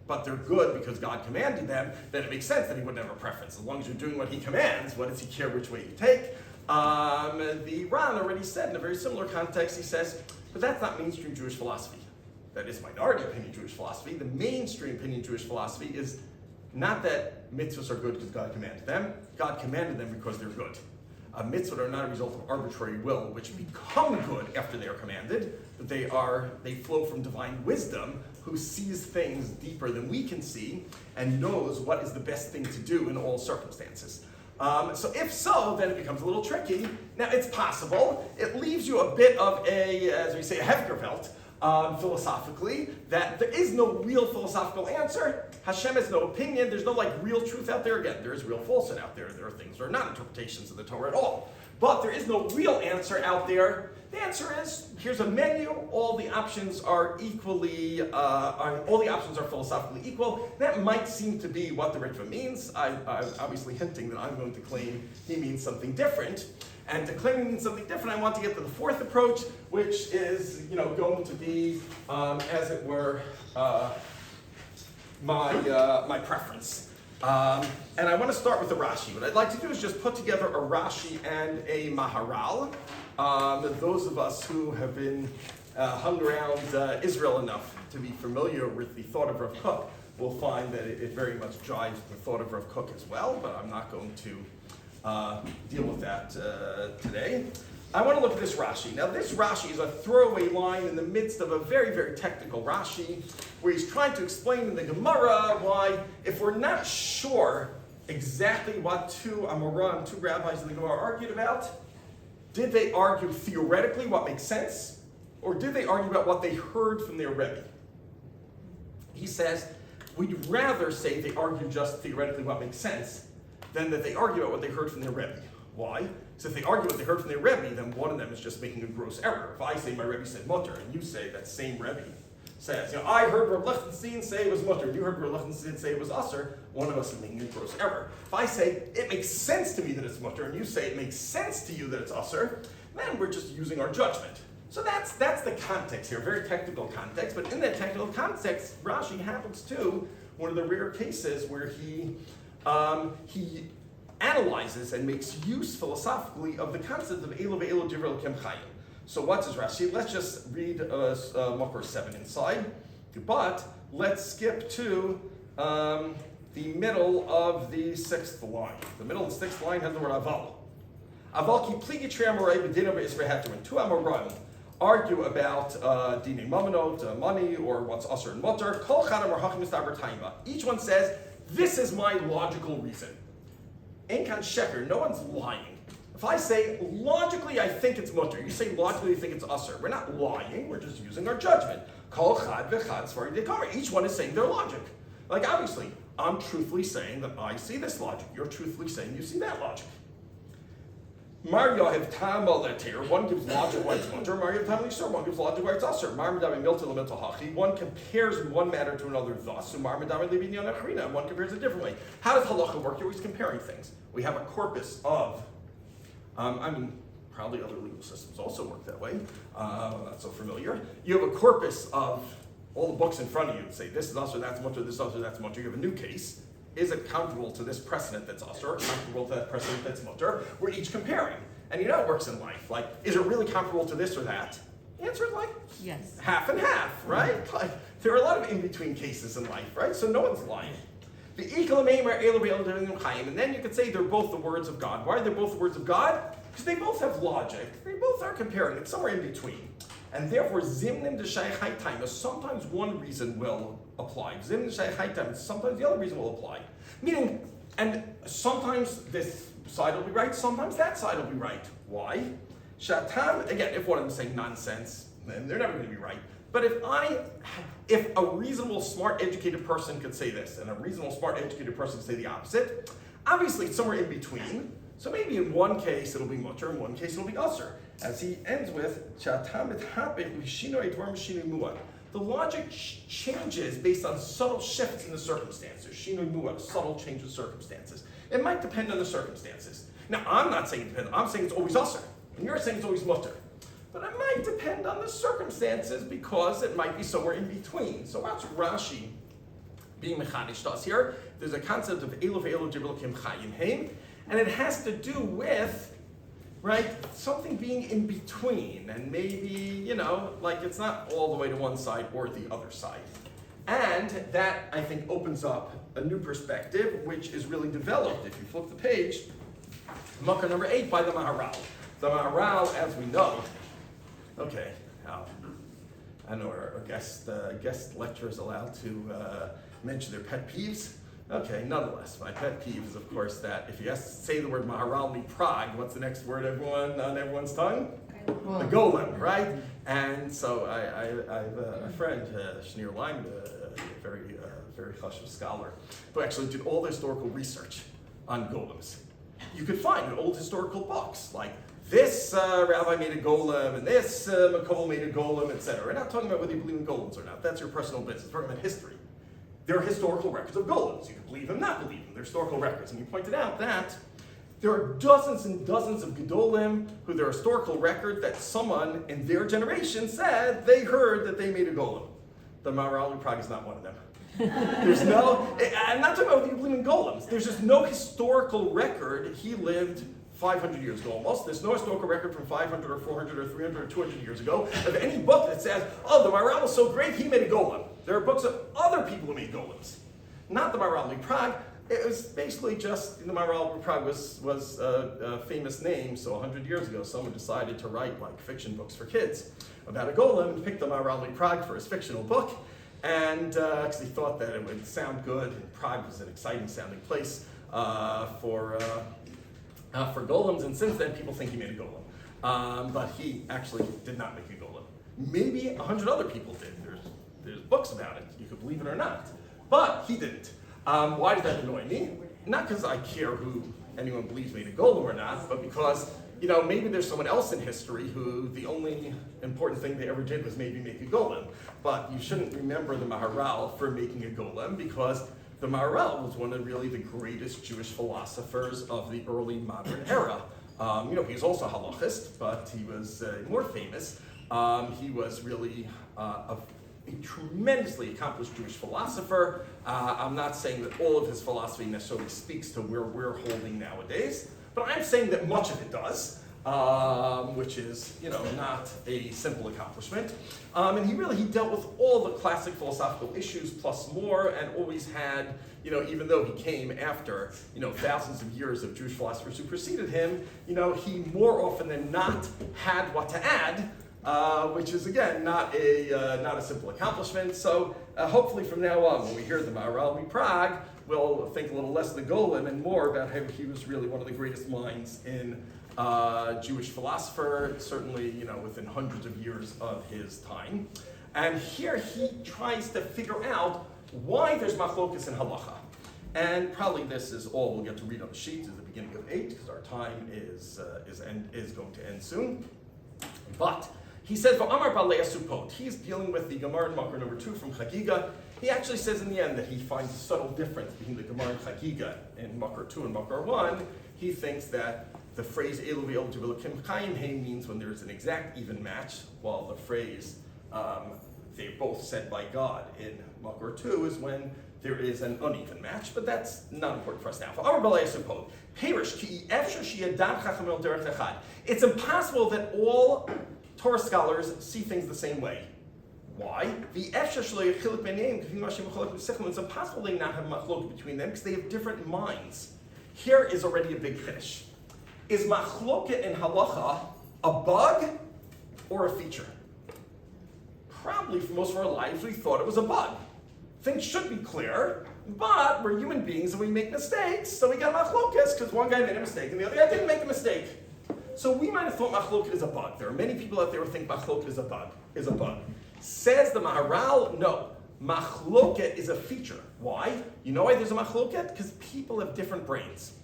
but they're good because God commanded them, then it makes sense that he wouldn't have a preference. As long as you're doing what he commands, what does he care which way you take? The Ran already said in a very similar context, he says, but that's not mainstream Jewish philosophy. That is minority opinion Jewish philosophy. The mainstream opinion Jewish philosophy is not that mitzvahs are good because God commanded them. God commanded them because they're good. Mitzvot are not a result of arbitrary will, which become good after they are commanded, but they flow from divine wisdom, who sees things deeper than we can see and knows what is the best thing to do in all circumstances. So if so, then it becomes a little tricky. Now it's possible. It leaves you a bit of a, as we say, a hefkervelt, philosophically, that there is no real philosophical answer. Hashem has no opinion. There's no real truth out there. Again, there is real falsehood out there. There are things that are not interpretations of the Torah at all. But there is no real answer out there. The answer is, here's a menu. All the options are equally, all the options are philosophically equal. That might seem to be what the Ritva means. I'm obviously hinting that I'm going to claim he means something different. And to claim he means something different, I want to get to the fourth approach, which is, going to be, as it were, my preference. And I want to start with the Rashi. What I'd like to do is just put together a Rashi and a Maharal. Those of us who have been hung around Israel enough to be familiar with the thought of Rav Kook will find that it very much jives with the thought of Rav Kook as well, but I'm not going to deal with that today. I want to look at this Rashi. Now, this Rashi is a throwaway line in the midst of a very, very technical Rashi, where he's trying to explain in the Gemara why, if we're not sure exactly what two Amoram, two rabbis in the Gemara argued about, did they argue theoretically what makes sense, or did they argue about what they heard from their Rebbe? He says, we'd rather say they argue just theoretically what makes sense than that they argue about what they heard from their Rebbe. Why? So if they argue what they heard from their Rebbe, then one of them is just making a gross error. If I say my Rebbe said mutter, and you say that same Rebbe says, I heard Rav Lichtenstein say it was mutter, you heard Rav Lichtenstein say it was usher, one of us is making a gross error. If I say, it makes sense to me that it's mutter, and you say it makes sense to you that it's usher, then we're just using our judgment. So that's the context here, very technical context, but in that technical context, Rashi happens to one of the rare cases where he analyzes and makes use philosophically of the concept of Elo ve'elo divrei Elokim chayim. So what's his Rashi? Let's just read Makor 7 inside, but let's skip to the middle of the sixth line. The middle of the sixth line has the word aval. Aval ki pligi trei amorei b'dino b'isrei heter. When two amorim argue about dinei mamonot, money, or what's asur and mutter, kol chad amar hachim mistaber taima. Each one says, this is my logical reason. Ein kan sheker, no one's lying. If I say, logically I think it's mutter, you say logically you think it's usher. We're not lying, we're just using our judgment. Kol chad v'chad svari dekamar. Each one is saying their logic. Like obviously, I'm truthfully saying that I see this logic. You're truthfully saying you see that logic. Mar Yohev Tam Leter, one gives logic why it's mutter, Mar Yohev Tam Lisur, one gives logic why it's usher. Mar Medami Milta Lemilta Hachi, one compares one matter to another thus, so Mar Medami Libinyan Achrina, one compares it differently. How does halacha work? You're always comparing things. We have a corpus of, probably other legal systems also work that way. I'm not so familiar. You have a corpus of all the books in front of you that say this is usher, that's mutter, this is usher, that's mutter. You have a new case. Is it comparable to this precedent that's usher, comparable to that precedent that's mutter? We're each comparing. And you know it works in life. Like, is it really comparable to this or that? The answer is yes. Half and half, right? Like, there are a lot of in-between cases in life, right? So no one's lying. The and then you could say they're both the words of God. Why are they both the words of God? Because they both have logic. They both are comparing. It's somewhere in between. And therefore, zimnim d'shayach haytaim, sometimes one reason will apply. Zimnim d'shayach haytaim, sometimes the other reason will apply. Meaning, and sometimes this side will be right, sometimes that side will be right. Why? Shatam, again, if one of them is saying nonsense, then they're never going to be right. But if a reasonable, smart, educated person could say this, and a reasonable, smart, educated person could say the opposite, obviously it's somewhere in between. So maybe in one case it'll be mutter, in one case it'll be usher. As he ends with, the logic changes based on subtle shifts in the circumstances. Shinoi muad, subtle change in circumstances. It might depend on the circumstances. Now, I'm not saying it depends. I'm saying it's always usher, and you're saying it's always mutter. But it might depend on the circumstances because it might be somewhere in between. So that's Rashi being mechanish to us here. There's a concept of elu ve'elu divrei Elokim chayim heim, and it has to do with, right, something being in between, and maybe, like it's not all the way to one side or the other side. And that, I think, opens up a new perspective, which is really developed. If you flip the page, Makar number 8 by the Maharal. The Maharal, as we know, okay, I know our guest lecturer is allowed to mention their pet peeves. Okay, nonetheless, my pet peeve is, of course, that if you say the word Maharal Prague, what's the next word on everyone's tongue? The golem, right? And so I have a friend, Shneur Leim, a very chashuv scholar, who actually did all the historical research on golems. You could find in old historical books, like this rabbi made a golem, and this Makovel made a golem, etc. We're not talking about whether you believe in golems or not. That's your personal business. We're talking about history. There are historical records of golems. You can believe them, not believe them. They're historical records. And you pointed out that there are dozens and dozens of gedolim who their historical record that someone in their generation said they heard that they made a golem. The Maharal Prague is not one of them. There's no, I'm not talking about whether you believe in golems. There's just no historical record. He lived 500 years ago almost. There's no historical record from 500 or 400 or 300 or 200 years ago of any book that says, oh, the Maharal was so great, he made a golem. There are books of other people who made golems. Not the Maharal Prague. It was basically just, the Maharal Prague was a famous name, so 100 years ago someone decided to write like fiction books for kids about a golem and picked the Maharal Prague for his fictional book, and because he thought that it would sound good, and Prague was an exciting sounding place for golems, and since then people think he made a golem. But he actually did not make a golem. Maybe 100 other people did. There's books about it. You could believe it or not. But he didn't. Why does that annoy me? Not because I care who anyone believes made a golem or not, but because, maybe there's someone else in history who the only important thing they ever did was maybe make a golem. But you shouldn't remember the Maharal for making a golem, because the Maharal was one of really the greatest Jewish philosophers of the early modern era. He was also a halachist, but he was more famous. He was really a tremendously accomplished Jewish philosopher. I'm not saying that all of his philosophy necessarily speaks to where we're holding nowadays, but I'm saying that much of it does, which is, not a simple accomplishment. And he dealt with all the classic philosophical issues plus more, and always had, even though he came after, thousands of years of Jewish philosophers who preceded him, he more often than not had what to add, which is, again, not a simple accomplishment. So hopefully from now on, when we hear the Maharal Prague, we'll think a little less of the golem and more about how he was really one of the greatest minds in Jewish philosopher, certainly, within hundreds of years of his time. And here he tries to figure out why there's machlokas in halacha. And probably this is all we'll get to read on the sheet at the beginning of 8, because our time is going to end soon. But he says, V'amar Balei Asupot. He's dealing with the Gemara in Makar number 2 from Chagiga. He actually says in the end that he finds a subtle difference between the Gemara and Chagiga in Makar 2 and Makar 1. He thinks that the phrase Elu v'Elu Tivelakim Chayim Hein means when there's an exact even match, while the phrase they're both said by God in Makar 2 is when there is an uneven match, but that's not important for us now. V'amar Balei Asupot. Perish ki efshar she'yadam chacham el derech echad. It's impossible that all Torah scholars see things the same way. Why? It's impossible they not have machlok between them because they have different minds. Here is already a big finish. Is machloket in halacha a bug or a feature? Probably for most of our lives we thought it was a bug. Things should be clear, but we're human beings and we make mistakes, so we got machlokas because one guy made a mistake and the other guy didn't make a mistake. So we might have thought machloket is a bug. There are many people out there who think machloket is a bug. Says the Maharal, no. Machloket is a feature. Why? You know why there's a machloket? Because people have different brains.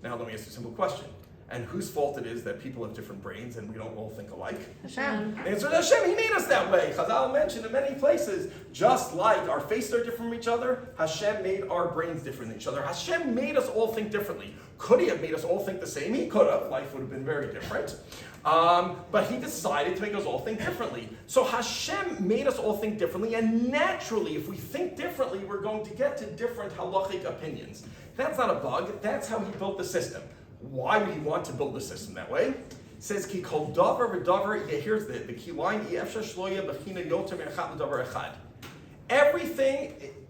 Now let me ask you a simple question. And whose fault it is that people have different brains and we don't all think alike? Hashem. The answer is Hashem. He made us that way. Chazal mentioned in many places, just like our faces are different from each other, Hashem made our brains different than each other. Hashem made us all think differently. Could he have made us all think the same? He could have. Life would have been very different. But he decided to make us all think differently. So Hashem made us all think differently, and naturally, if we think differently, we're going to get to different halachic opinions. That's not a bug. That's how he built the system. Why would he want to build the system that way? It says, Ki kol davar v'davar, here's the key line,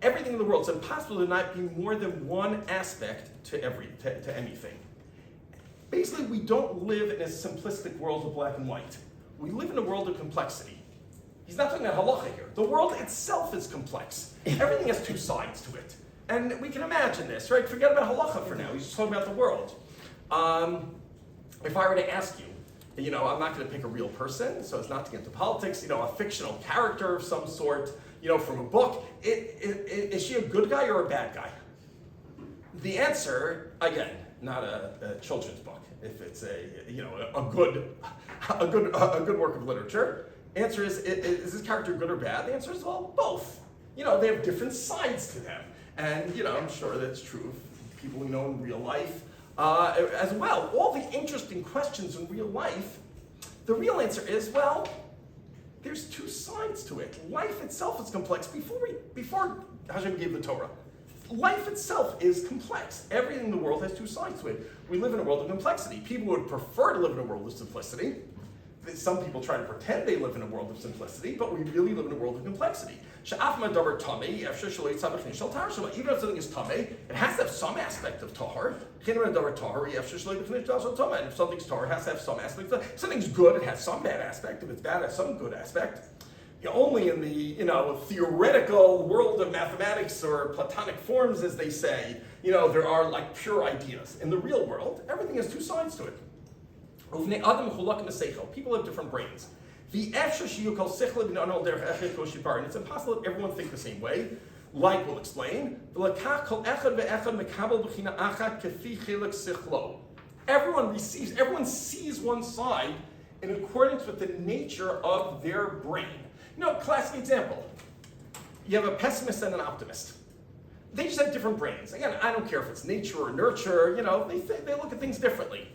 Everything in the world, it's impossible to not be more than one aspect to anything. Basically, we don't live in a simplistic world of black and white. We live in a world of complexity. He's not talking about halacha here. The world itself is complex. Everything has two sides to it. And we can imagine this, right? Forget about halacha for now. He's just talking about the world. If I were to ask you, I'm not going to pick a real person, so as not to get into politics, a fictional character of some sort, from a book. Is she a good guy or a bad guy? The answer, again, not a children's book. If it's a good work of literature, answer is this character good or bad? The answer is, well, both. They have different sides to them. And, I'm sure that's true of people we know in real life as well. All the interesting questions in real life, the real answer is, well, there's two sides to it. Life itself is complex. Before Hashem gave the Torah, life itself is complex. Everything in the world has two sides to it. We live in a world of complexity. People would prefer to live in a world of simplicity. Some people try to pretend they live in a world of simplicity, but we really live in a world of complexity. Even if something is tameh, it has to have some aspect of tahor. And if something's tahor, it has to have some aspect of tahor. If something's good, it has some bad aspect. If it's bad, it has some good aspect. Only in the theoretical world of mathematics or Platonic forms, as they say, there are like pure ideas. In the real world, everything has two sides to it. People have different brains. And it's impossible that everyone think the same way. Like we'll explain. Everyone sees one side in accordance with the nature of their brain. Classic example. You have a pessimist and an optimist. They just have different brains. Again, I don't care if it's nature or nurture, they look at things differently.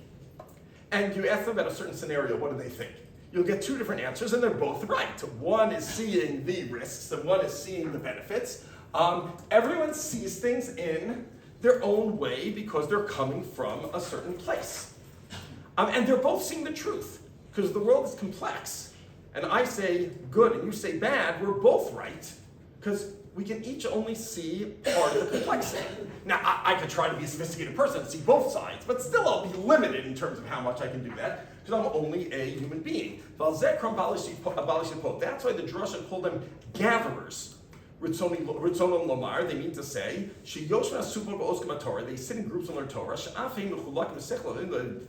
And you ask them about a certain scenario, what do they think? You'll get two different answers, and they're both right. One is seeing the risks, and one is seeing the benefits. Everyone sees things in their own way because they're coming from a certain place. And they're both seeing the truth, because the world is complex. And I say good and you say bad, we're both right, because we can each only see part of the complexity. Now, I could try to be a sophisticated person and see both sides, but still I'll be limited in terms of how much I can do that, because I'm only a human being. That's why the drasha called them gatherers. Ritzonim lomar, they mean to say, they sit in groups and learn Torah,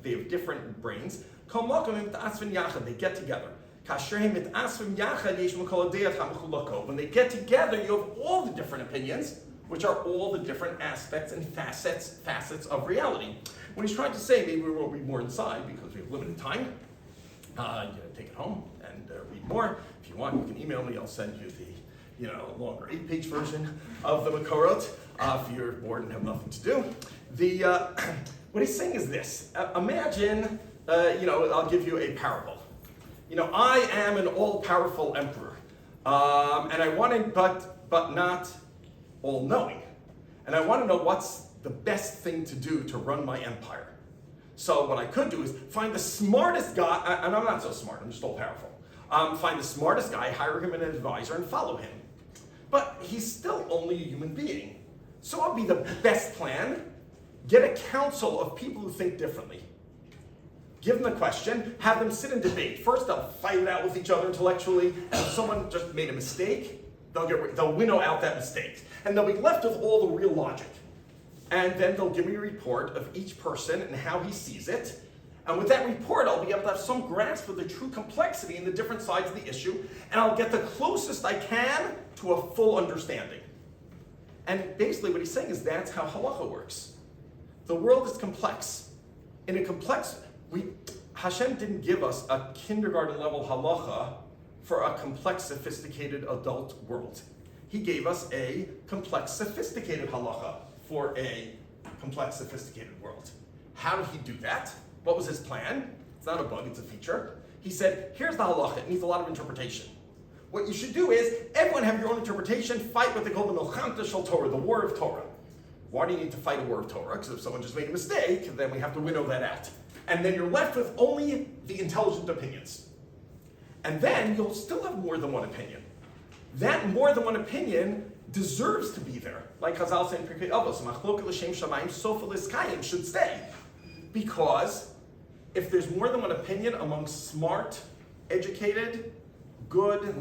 they have different brains, they get together. When they get together, you have all the different opinions, which are all the different aspects and facets of reality. When he's trying to say, maybe we won't read more inside because we have limited time, take it home and read more. If you want, you can email me. I'll send you the longer 8-page version of the Makorot if you're bored and have nothing to do. What he's saying is this. Imagine, I'll give you a parable. I am an all-powerful emperor, and I want to, but not all-knowing. And I want to know what's the best thing to do to run my empire. So what I could do is find the smartest guy, and I'm not so smart, I'm just all-powerful. Find the smartest guy, hire him as an advisor, and follow him. But he's still only a human being. So what would be the best plan? Get a council of people who think differently. Give them the question, have them sit and debate. First, they'll fight it out with each other intellectually, and if someone just made a mistake, they'll winnow out that mistake. And they'll be left with all the real logic. And then they'll give me a report of each person and how he sees it. And with that report, I'll be able to have some grasp of the true complexity and the different sides of the issue, and I'll get the closest I can to a full understanding. And basically what he's saying is that's how halacha works. The world is complex. In a complex, Hashem didn't give us a kindergarten level halacha for a complex, sophisticated adult world. He gave us a complex, sophisticated halacha for a complex, sophisticated world. How did he do that? What was his plan? It's not a bug, it's a feature. He said, here's the halacha, it needs a lot of interpretation. What you should do is, everyone have your own interpretation, fight what they call the milchamta shel Torah, the war of Torah. Why do you need to fight a war of Torah? Because if someone just made a mistake, then we have to winnow that out. And then you're left with only the intelligent opinions. And then you'll still have more than one opinion. That more than one opinion deserves to be there. Like Chazal said in Pirkei Avos, machlok l'shem shamayim sofa l'skayim should stay. Because if there's more than one opinion among smart, educated, good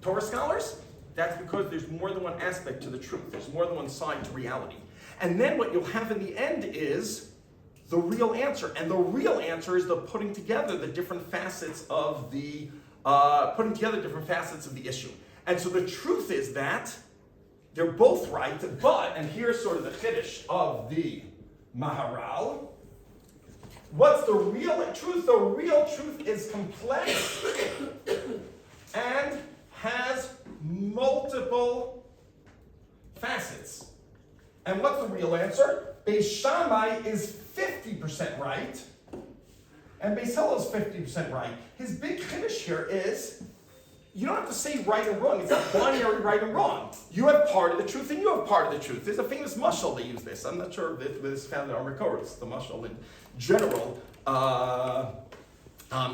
Torah scholars, That's because there's more than one aspect to the truth. There's more than one side to reality. And then what you'll have in the end is the real answer. And the real answer is the putting together the different facets of the issue. And so the truth is that they're both right, but, and here's sort of the chiddush of the Maharal. What's the real truth? The real truth is complex and has multiple facets. And what's the real answer? Beis Shammai is 50% right, and Beis Hillel is 50% right. His big chiddush here is, you don't have to say right and wrong. It's not binary right and wrong. You have part of the truth and you have part of the truth. There's a famous mashal they use this. I'm not sure if this is found in our Makoros, the mashal in general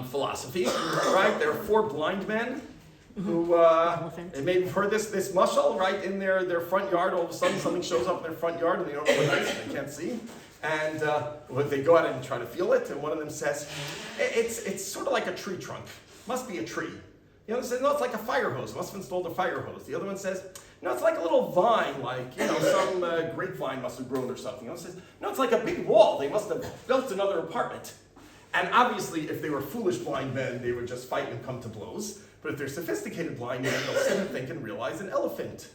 philosophy, right? There are 4 blind men who, and maybe you've heard this mashal, right? In their front yard, all of a sudden something shows up in their front yard and they don't know what it is, and they can't see. And they go out and try to feel it, and one of them says, it's sort of like a tree trunk. Must be a tree. The other says, no, it's like a fire hose. Must have installed a fire hose. The other one says, no, it's like a little vine, like, some grapevine must have grown or something. The other says, no, it's like a big wall. They must have built another apartment. And obviously, if they were foolish blind men, they would just fight and come to blows. But if they're sophisticated blind men, they'll sit and think and realize an elephant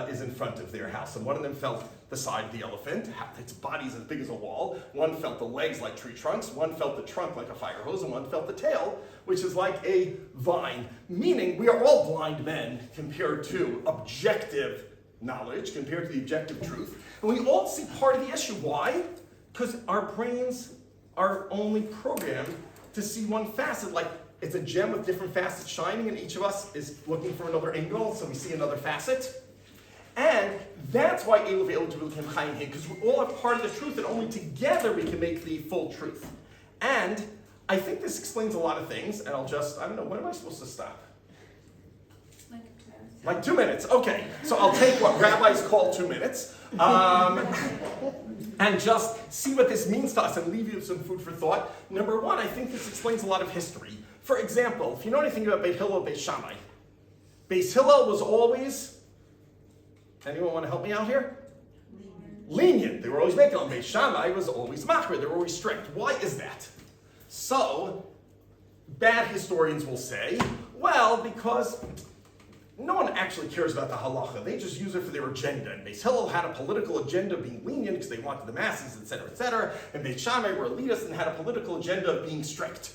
is in front of their house. And one of them felt the side of the elephant, its body's as big as a wall. One felt the legs like tree trunks. One felt the trunk like a fire hose. And one felt the tail, which is like a vine. Meaning, we are all blind men compared to objective knowledge, compared to the objective truth. And we all see part of the issue. Why? Because our brains are only programmed to see one facet. Like, it's a gem with different facets shining, and each of us is looking for another angle, so we see another facet. And that's why Elu ve'elu became Chaim here, because we all have part of the truth, and only together we can make the full truth. And I think this explains a lot of things, and I don't know, when am I supposed to stop? Like 2 minutes, okay. So I'll take what rabbis call 2 minutes, and just see what this means to us and leave you with some food for thought. Number one, I think this explains a lot of history. For example, if you know anything about Beit Hillel, Beis Shammai, Beis Hillel was always, anyone want to help me out here? Lenient. They were always making on. Beis Shammai was always machmir. They were always strict. Why is that? So, bad historians will say, well, because no one actually cares about the halacha. They just use it for their agenda. And Beis Hillel had a political agenda of being lenient because they wanted the masses, etc., etc. And Beit Shammai were elitists and had a political agenda of being strict.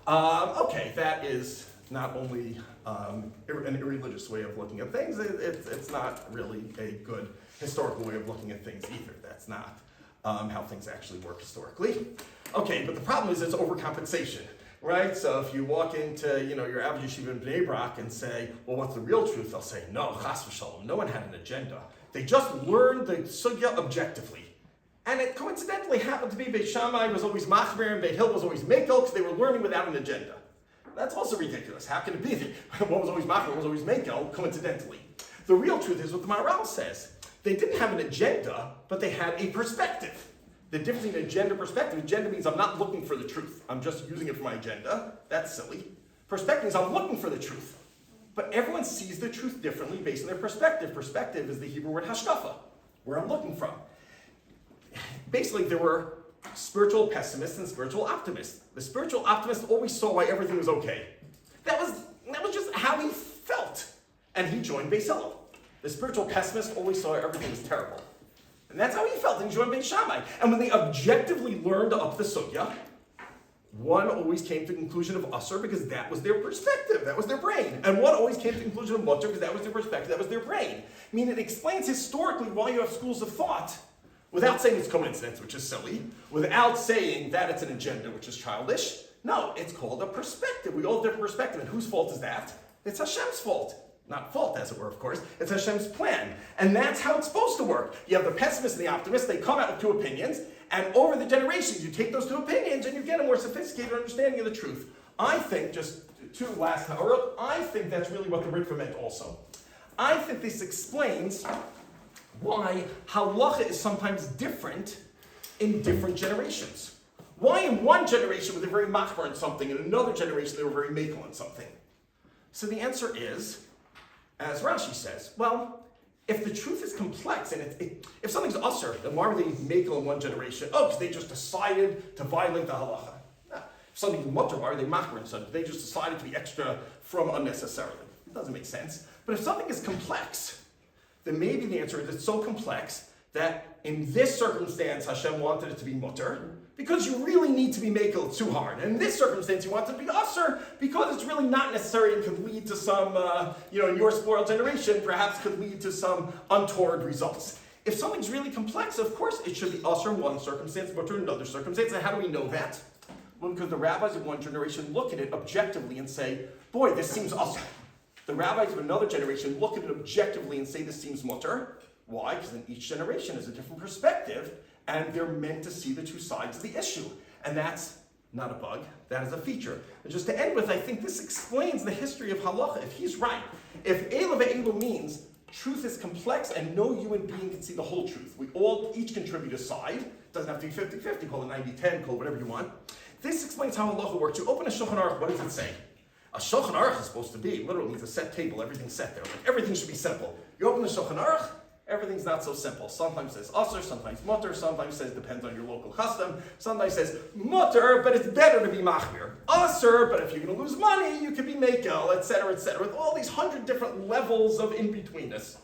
Okay, that is not only an irreligious way of looking at things, it's not really a good historical way of looking at things either. That's not how things actually work historically. Okay, but the problem is it's overcompensation, right? So if you walk into, your average yeshiva in Bnei Brak and say, well, what's the real truth? They'll say, no, chas v'shalom, no one had an agenda. They just learned the sugya objectively. And it coincidentally happened to be Beit Shammai was always machmir and Beit Hillel was always mekel because they were learning without an agenda. That's also ridiculous. How can it be that one was always machmir, one was always mekel, coincidentally? The real truth is what the Maharal says. They didn't have an agenda, but they had a perspective. The difference between agenda and perspective, agenda means I'm not looking for the truth. I'm just using it for my agenda. That's silly. Perspective means I'm looking for the truth. But everyone sees the truth differently based on their perspective. Perspective is the Hebrew word hashkafa, where I'm looking from. Basically, there were spiritual pessimists and spiritual optimists. The spiritual optimist always saw why everything was okay. That was just how he felt. And he joined Beis Hillel. The spiritual pessimist always saw everything was terrible. And that's how he felt, and he joined Beit Shammai. And when they objectively learned up the sugya, one always came to the conclusion of usur because that was their perspective, that was their brain. And one always came to the conclusion of mutter because that was their perspective, that was their brain. I mean, it explains historically why you have schools of thought, without saying it's coincidence, which is silly, without saying that it's an agenda, which is childish. No, it's called a perspective. We all have different perspective, and whose fault is that? It's Hashem's fault. Not fault, as it were, of course. It's Hashem's plan. And that's how it's supposed to work. You have the pessimist and the optimist. They come out with 2 opinions. And over the generations, you take those 2 opinions and you get a more sophisticated understanding of the truth. I think, just 2 last, I think that's really what the Ritva meant also. I think this explains why halacha is sometimes different in different generations. Why in one generation were they very machmir on something, and in another generation they were very mekel on something? So the answer is, As Rashi says, well, if the truth is complex, and if something's usher, then why were they makel in one generation? Oh, because they just decided to violate the halacha. No. If something's mutter, why are they machmer in such? They just decided to be extra from unnecessarily. It doesn't make sense. But if something is complex, then maybe the answer is it's so complex that in this circumstance Hashem wanted it to be mutter, because you really need to be makel too hard. And in this circumstance, you want it to be usher because it's really not necessary and could lead to some, in your spoiled generation, perhaps could lead to some untoward results. If something's really complex, of course, it should be usher in one circumstance, mutter in another circumstance. And how do we know that? Well, because the rabbis of one generation look at it objectively and say, boy, this seems usher. The rabbis of another generation look at it objectively and say this seems mutter. Why? Because in each generation is a different perspective, and they're meant to see the two sides of the issue. And that's not a bug, that is a feature. And just to end with, I think this explains the history of halacha. If he's right, if Eila ve'Eila means truth is complex and no human being can see the whole truth, we all each contribute a side, it doesn't have to be 50-50, call it 90-10, call it whatever you want. This explains how halacha works. You open a Shulchan Aruch, what does it say? A Shulchan Aruch is supposed to be, literally, it's a set table, everything's set there. Like, everything should be simple. You open the Shulchan Aruch, everything's not so simple. Sometimes says usher, sometimes mutter, sometimes says depends on your local custom, sometimes says mutter, but it's better to be machmir. Usher, but if you're going to lose money, you could be makel, etc., with all these 100 different levels of in-betweenness.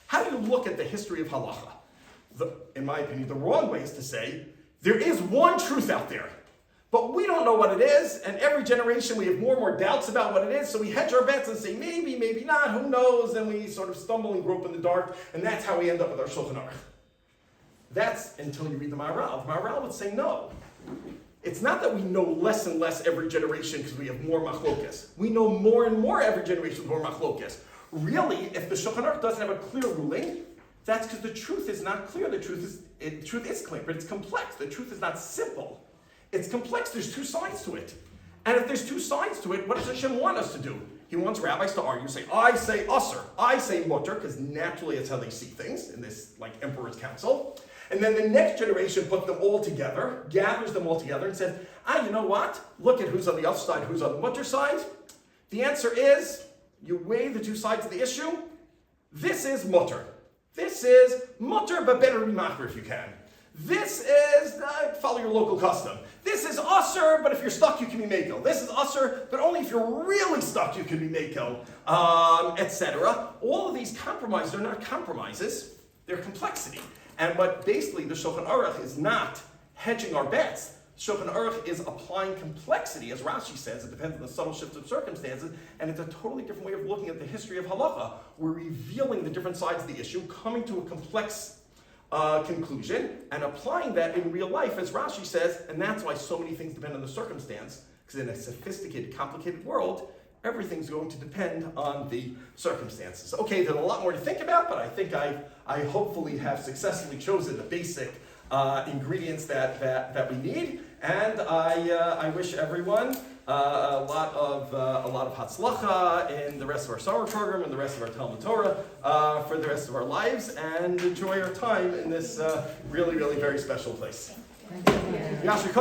How do you look at the history of halacha? In my opinion, the wrong way is to say, there is one truth out there, but we don't know what it is, and every generation we have more and more doubts about what it is, so we hedge our bets and say, maybe, maybe not, who knows, and we sort of stumble and grope in the dark, and that's how we end up with our Shulchan Aruch. That's until you read the Maharal. The Maharal would say no. It's not that we know less and less every generation because we have more machlokas. We know more and more every generation with more machlokas. Really, if the Shulchan Aruch doesn't have a clear ruling, that's because the truth is not clear. The truth is clear, but it's complex. The truth is not simple. It's complex, there's two sides to it. And if there's two sides to it, what does Hashem want us to do? He wants rabbis to argue, say, I say usher, I say mutter, because naturally it's how they see things in this like emperor's council. And then the next generation puts them all together, gathers them all together and says, you know what? Look at who's on the usher side, who's on the mutter side. The answer is, you weigh the two sides of the issue. This is mutter. This is mutter, but better be machmer if you can. This is, follow your local custom. This is usher, but if you're stuck, you can be makel. This is usher, but only if you're really stuck, you can be makel, etc. All of these compromises are not compromises, they're complexity. And what basically the Shulchan Aruch is not hedging our bets. Shulchan Aruch is applying complexity, as Rashi says, it depends on the subtle shifts of circumstances, and it's a totally different way of looking at the history of halacha. We're revealing the different sides of the issue, coming to a complex conclusion, and applying that in real life, as Rashi says, and that's why so many things depend on the circumstance, because in a sophisticated, complicated world, everything's going to depend on the circumstances. Okay, there's a lot more to think about, but I think I hopefully have successfully chosen the basic ingredients that we need, and I wish everyone a lot of hatzlacha in the rest of our summer program and the rest of our Talmud Torah for the rest of our lives, and enjoy our time in this really, really very special place. Thank you.